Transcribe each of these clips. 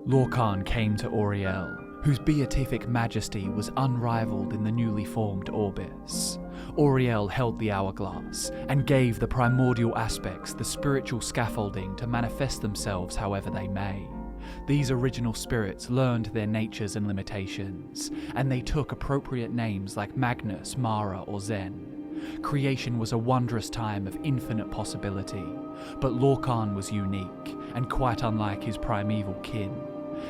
Lorkhan came to Auriel, whose beatific majesty was unrivaled in the newly formed Orbis. Auriel held the hourglass, and gave the primordial aspects the spiritual scaffolding to manifest themselves however they may. These original spirits learned their natures and limitations, and they took appropriate names like Magnus, Mara, or Zen. Creation was a wondrous time of infinite possibility, but Lorkhan was unique, and quite unlike his primeval kin.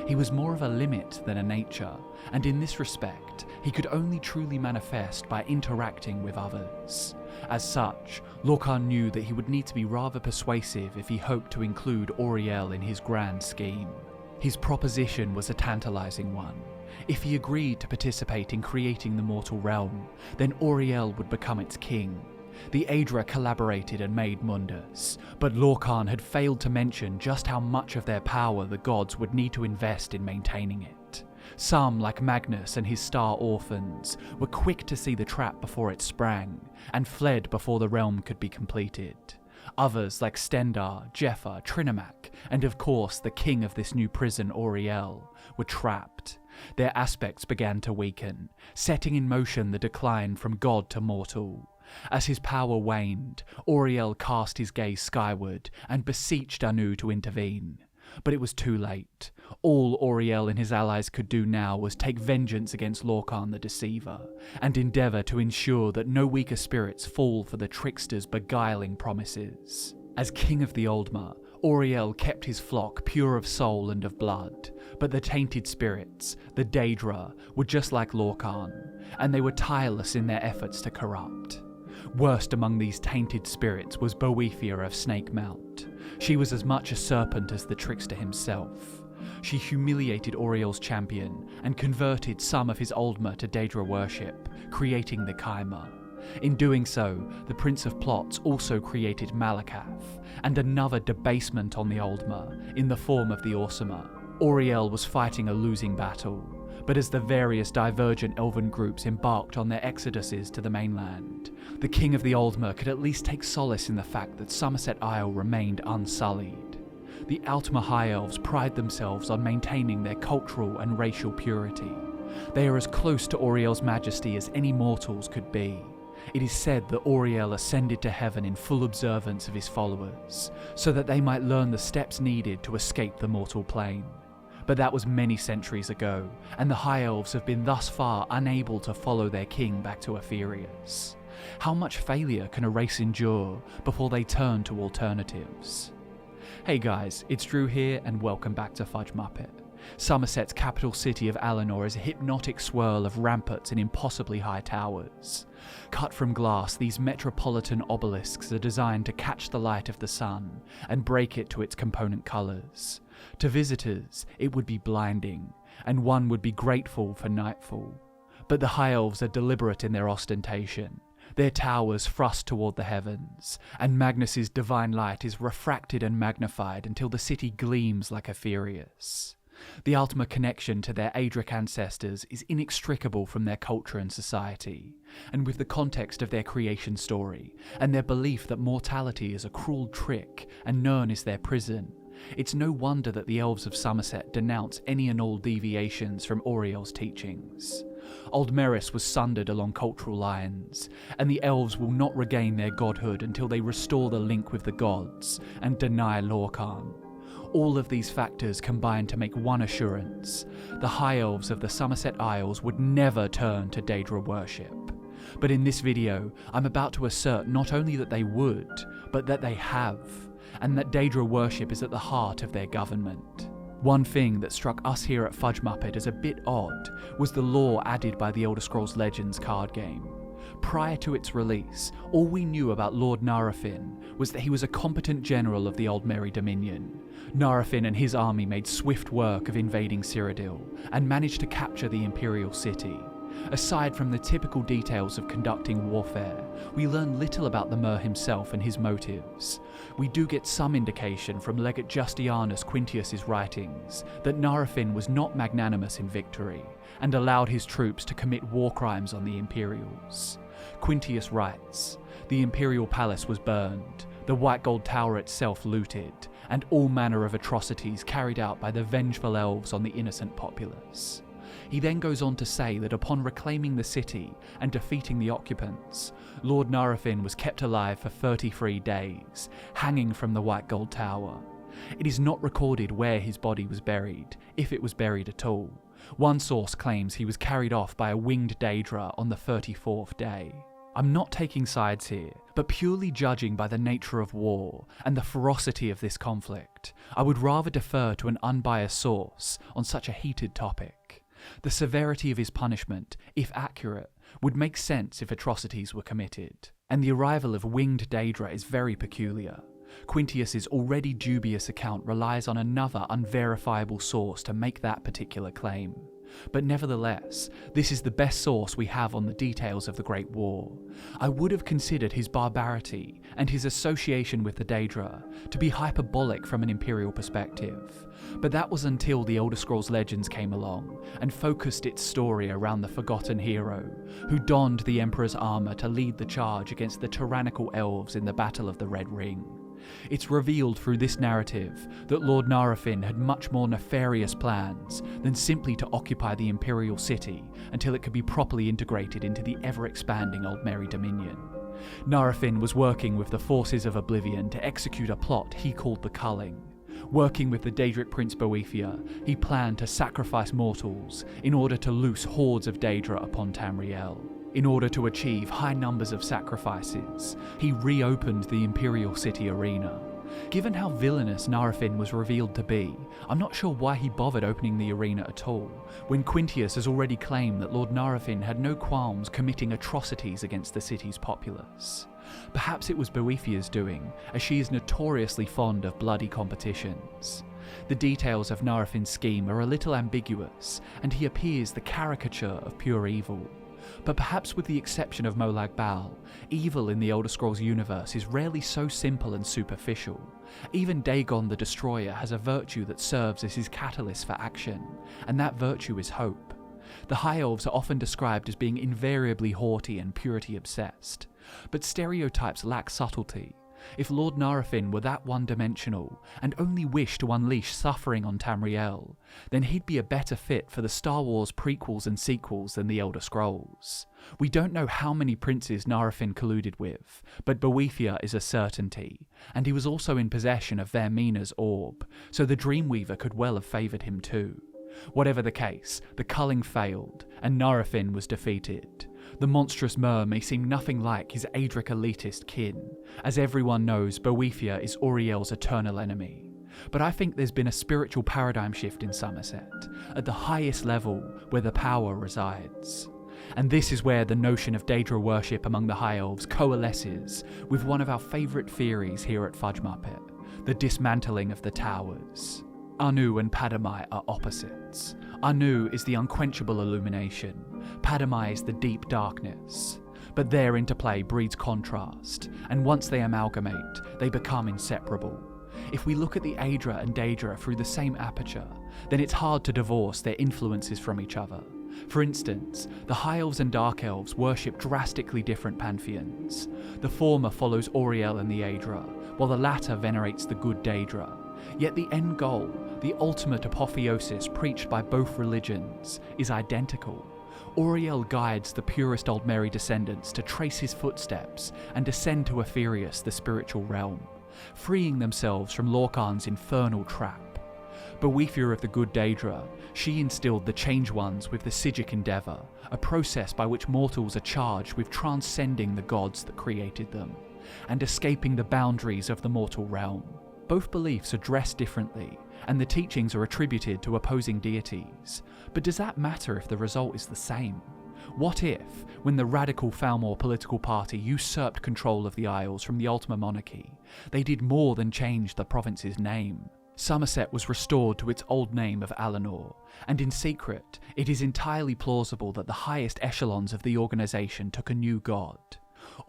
He was more of a limit than a nature, and in this respect, he could only truly manifest by interacting with others. As such, Lorkhan knew that he would need to be rather persuasive if he hoped to include Auriel in his grand scheme. His proposition was a tantalizing one. If he agreed to participate in creating the mortal realm, then Auriel would become its king. The Daedra collaborated and made Mundus, but Lorkhan had failed to mention just how much of their power the gods would need to invest in maintaining it. Some, like Magnus and his star orphans, were quick to see the trap before it sprang, and fled before the realm could be completed. Others, like Stendar, Jeffa, Trinimac, and of course the king of this new prison, Auriel, were trapped. Their aspects began to weaken, setting in motion the decline from god to mortal. As his power waned, Auriel cast his gaze skyward and beseeched Anu to intervene. But it was too late. All Auriel and his allies could do now was take vengeance against Lorkhan the Deceiver, and endeavour to ensure that no weaker spirits fall for the trickster's beguiling promises. As king of the Altmer, Auriel kept his flock pure of soul and of blood, but the tainted spirits, the Daedra, were just like Lorkhan, and they were tireless in their efforts to corrupt. Worst among these tainted spirits was Boethia of Snake Mount. She was as much a serpent as the trickster himself. She humiliated Auriel's champion and converted some of his Altmer to Daedra worship, creating the Chimera. In doing so, the Prince of Plots also created Malakath, and another debasement on the Altmer, in the form of the Orsimer. Auriel was fighting a losing battle, but as the various divergent elven groups embarked on their exoduses to the mainland, the King of the Altmer could at least take solace in the fact that Somerset Isle remained unsullied. The Altmer High Elves pride themselves on maintaining their cultural and racial purity. They are as close to Auriel's majesty as any mortals could be. It is said that Auriel ascended to heaven in full observance of his followers, so that they might learn the steps needed to escape the mortal plane. But that was many centuries ago, and the High Elves have been thus far unable to follow their king back to Aetherius. How much failure can a race endure before they turn to alternatives? Hey guys, it's Drew here, and welcome back to Fudge Muppet. Somerset's capital city of Alinor is a hypnotic swirl of ramparts and impossibly high towers. Cut from glass, these metropolitan obelisks are designed to catch the light of the sun and break it to its component colours. To visitors, it would be blinding, and one would be grateful for nightfall. But the High Elves are deliberate in their ostentation. Their towers thrust toward the heavens, and Magnus's divine light is refracted and magnified until the city gleams like Aetherius. The Altmer connection to their Daedric ancestors is inextricable from their culture and society, and with the context of their creation story, and their belief that mortality is a cruel trick and Nirn is their prison, it's no wonder that the elves of Somerset denounce any and all deviations from Auriel's teachings. Aldmeris was sundered along cultural lines, and the elves will not regain their godhood until they restore the link with the gods and deny Lorkhan. All of these factors combine to make one assurance: the High Elves of the Somerset Isles would never turn to Daedra worship. But in this video, I'm about to assert not only that they would, but that they have, and that Daedra worship is at the heart of their government. One thing that struck us here at Fudge Muppet as a bit odd was the lore added by the Elder Scrolls Legends card game. Prior to its release, all we knew about Lord Naarifin was that he was a competent general of the Aldmeri Dominion. Naarifin and his army made swift work of invading Cyrodiil and managed to capture the Imperial City. Aside from the typical details of conducting warfare, we learn little about the Mer himself and his motives. We do get some indication from Legate Justianus Quintius's writings that Naarifin was not magnanimous in victory, and allowed his troops to commit war crimes on the Imperials. Quintius writes, "The Imperial Palace was burned, the White Gold Tower itself looted, and all manner of atrocities carried out by the vengeful elves on the innocent populace. He then goes on to say that upon reclaiming the city and defeating the occupants, Lord Naarifin was kept alive for 33 days, hanging from the White Gold Tower. It is not recorded where his body was buried, if it was buried at all. One source claims he was carried off by a winged Daedra on the 34th day. I'm not taking sides here, but purely judging by the nature of war and the ferocity of this conflict, I would rather defer to an unbiased source on such a heated topic. The severity of his punishment, if accurate, would make sense if atrocities were committed, and the arrival of winged Daedra is very peculiar. Quintius's already dubious account relies on another unverifiable source to make that particular claim. But nevertheless, this is the best source we have on the details of the Great War. I would have considered his barbarity and his association with the Daedra to be hyperbolic from an imperial perspective, but that was until the Elder Scrolls Legends came along and focused its story around the forgotten hero, who donned the Emperor's armour to lead the charge against the tyrannical elves in the Battle of the Red Ring. It's revealed through this narrative that Lord Naarifin had much more nefarious plans than simply to occupy the imperial city until it could be properly integrated into the ever-expanding Altmer dominion. Naarifin was working with the forces of Oblivion to execute a plot he called the Culling. Working with the daedric prince Boethia, he planned to sacrifice mortals in order to loose hordes of Daedra upon Tamriel. In order to achieve high numbers of sacrifices, he reopened the Imperial City arena. Given how villainous Naarifin was revealed to be, I'm not sure why he bothered opening the arena at all, when Quintius has already claimed that Lord Naarifin had no qualms committing atrocities against the city's populace. Perhaps it was Boethia's doing, as she is notoriously fond of bloody competitions. The details of Naarifin's scheme are a little ambiguous, and he appears the caricature of pure evil. But perhaps with the exception of Molag Bal, evil in the Elder Scrolls universe is rarely so simple and superficial. Even Dagon the Destroyer has a virtue that serves as his catalyst for action, and that virtue is hope. The High Elves are often described as being invariably haughty and purity-obsessed, but stereotypes lack subtlety. If Lord Naarifin were that one-dimensional and only wished to unleash suffering on Tamriel, then he'd be a better fit for the Star Wars prequels and sequels than the Elder Scrolls. We don't know how many princes Naarifin colluded with, but Boethia is a certainty, and he was also in possession of Vermina's orb, so the Dreamweaver could well have favoured him too. Whatever the case, the culling failed, and Naarifin was defeated. The monstrous Mer may seem nothing like his daedric elitist kin. As everyone knows, Boethia is Auriel's eternal enemy. But I think there's been a spiritual paradigm shift in Somerset, at the highest level where the power resides. And this is where the notion of Daedra worship among the High Elves coalesces with one of our favourite theories here at Fudge Muppet, the dismantling of the towers. Anu and Padamai are opposites. Anu is the unquenchable illumination, Padamai is the deep darkness. But their interplay breeds contrast, and once they amalgamate, they become inseparable. If we look at the Aedra and Daedra through the same aperture, then it's hard to divorce their influences from each other. For instance, the High Elves and Dark Elves worship drastically different pantheons. The former follows Auriel and the Aedra, while the latter venerates the good Daedra. Yet the end goal, the ultimate apotheosis preached by both religions, is identical. Auriel guides the purest Altmer descendants to trace his footsteps and descend to Aetherius, the spiritual realm, freeing themselves from Lorkhan's infernal trap. Boethia of the good Daedra, she instilled the Change Ones with the Sigjic endeavour, a process by which mortals are charged with transcending the gods that created them, and escaping the boundaries of the mortal realm. Both beliefs are dressed differently, and the teachings are attributed to opposing deities. But does that matter if the result is the same? What if, when the radical Thalmor political party usurped control of the Isles from the Altmer monarchy, they did more than change the province's name? Somerset was restored to its old name of Alinor, and in secret, it is entirely plausible that the highest echelons of the organisation took a new god.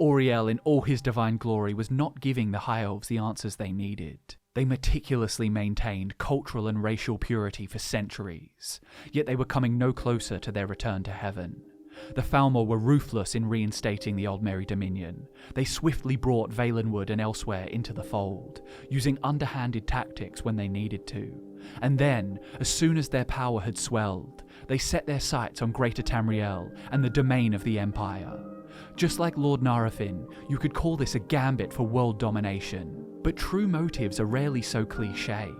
Auriel in all his divine glory was not giving the High Elves the answers they needed. They meticulously maintained cultural and racial purity for centuries, yet they were coming no closer to their return to heaven. The Thalmor were ruthless in reinstating the Aldmeri Dominion. They swiftly brought Valenwood and elsewhere into the fold, using underhanded tactics when they needed to. And then, as soon as their power had swelled, they set their sights on Greater Tamriel and the domain of the Empire. Just like Lord Naarifin, you could call this a gambit for world domination, but true motives are rarely so cliché.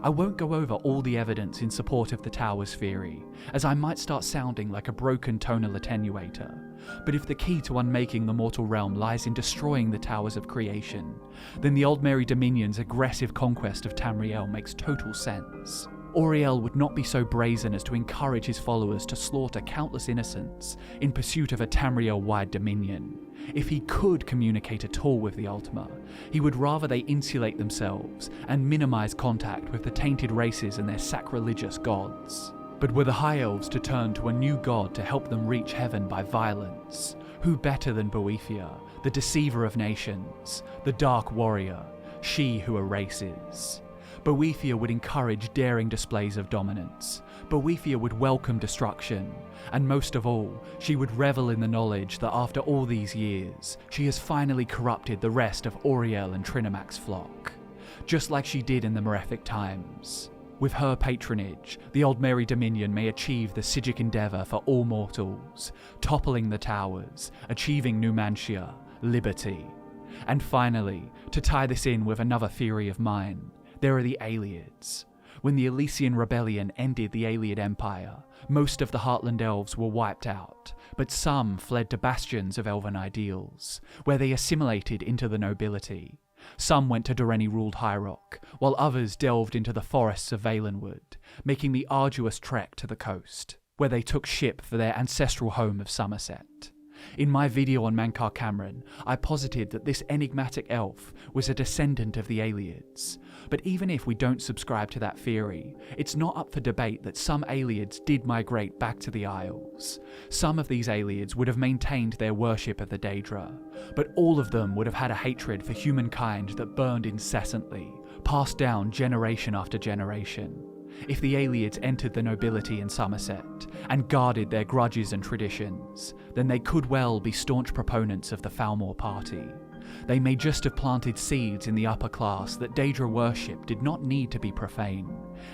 I won't go over all the evidence in support of the Tower's theory, as I might start sounding like a broken tonal attenuator, but if the key to unmaking the mortal realm lies in destroying the Towers of Creation, then the Aldmeri Dominion's aggressive conquest of Tamriel makes total sense. Auriel would not be so brazen as to encourage his followers to slaughter countless innocents in pursuit of a Tamriel-wide dominion. If he could communicate at all with the Altmer, he would rather they insulate themselves and minimize contact with the tainted races and their sacrilegious gods. But were the High Elves to turn to a new god to help them reach heaven by violence, who better than Boethia, the deceiver of nations, the dark warrior, she who erases? Boethia would encourage daring displays of dominance. Boethia would welcome destruction. And most of all, she would revel in the knowledge that after all these years, she has finally corrupted the rest of Auriel and Trinamac's flock. Just like she did in the Malefic times. With her patronage, the Aldmeri Dominion may achieve the Sigjic endeavour for all mortals, toppling the towers, achieving Numantia, liberty. And finally, to tie this in with another theory of mine, there are the Ayleids. When the Elysian Rebellion ended the Ayleid Empire, most of the Heartland Elves were wiped out, but some fled to bastions of elven ideals, where they assimilated into the nobility. Some went to Doreni-ruled High Rock, while others delved into the forests of Valenwood, making the arduous trek to the coast, where they took ship for their ancestral home of Somerset. In my video on Mankar Cameron, I posited that this enigmatic elf was a descendant of the Ayleids. But even if we don't subscribe to that theory, it's not up for debate that some Ayleids did migrate back to the Isles. Some of these Ayleids would have maintained their worship of the Daedra, but all of them would have had a hatred for humankind that burned incessantly, passed down generation after generation. If the Ayleids entered the nobility in Somerset and guarded their grudges and traditions, then they could well be staunch proponents of the Thalmor party. They may just have planted seeds in the upper class that Daedra worship did not need to be profane,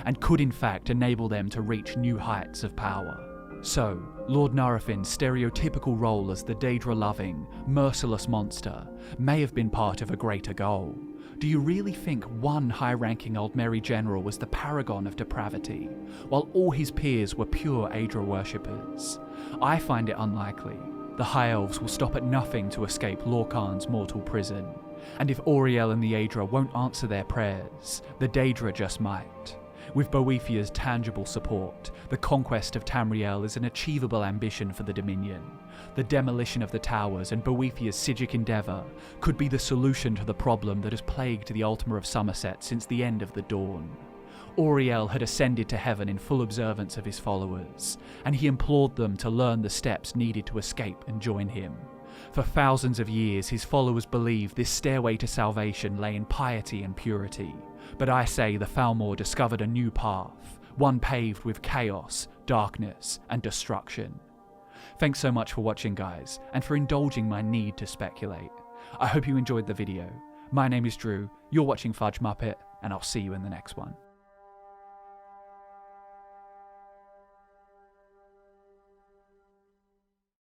and could in fact enable them to reach new heights of power. So, Lord Naarifin's stereotypical role as the Daedra-loving, merciless monster may have been part of a greater goal. Do you really think one high-ranking Aldmeri general was the paragon of depravity, while all his peers were pure Daedra worshippers? I find it unlikely. The High Elves will stop at nothing to escape Lorkhan's mortal prison, and if Auriel and the Daedra won't answer their prayers, the Daedra just might. With Boethia's tangible support, the conquest of Tamriel is an achievable ambition for the Dominion. The demolition of the towers and Boethia's Sigjic endeavour could be the solution to the problem that has plagued the Altmer of Somerset since the end of the Dawn. Auriel had ascended to heaven in full observance of his followers, and he implored them to learn the steps needed to escape and join him. For thousands of years, his followers believed this stairway to salvation lay in piety and purity. But I say the Thalmor discovered a new path, one paved with chaos, darkness, and destruction. Thanks so much for watching, guys, and for indulging my need to speculate. I hope you enjoyed the video. My name is Drew, you're watching Fudge Muppet, and I'll see you in the next one.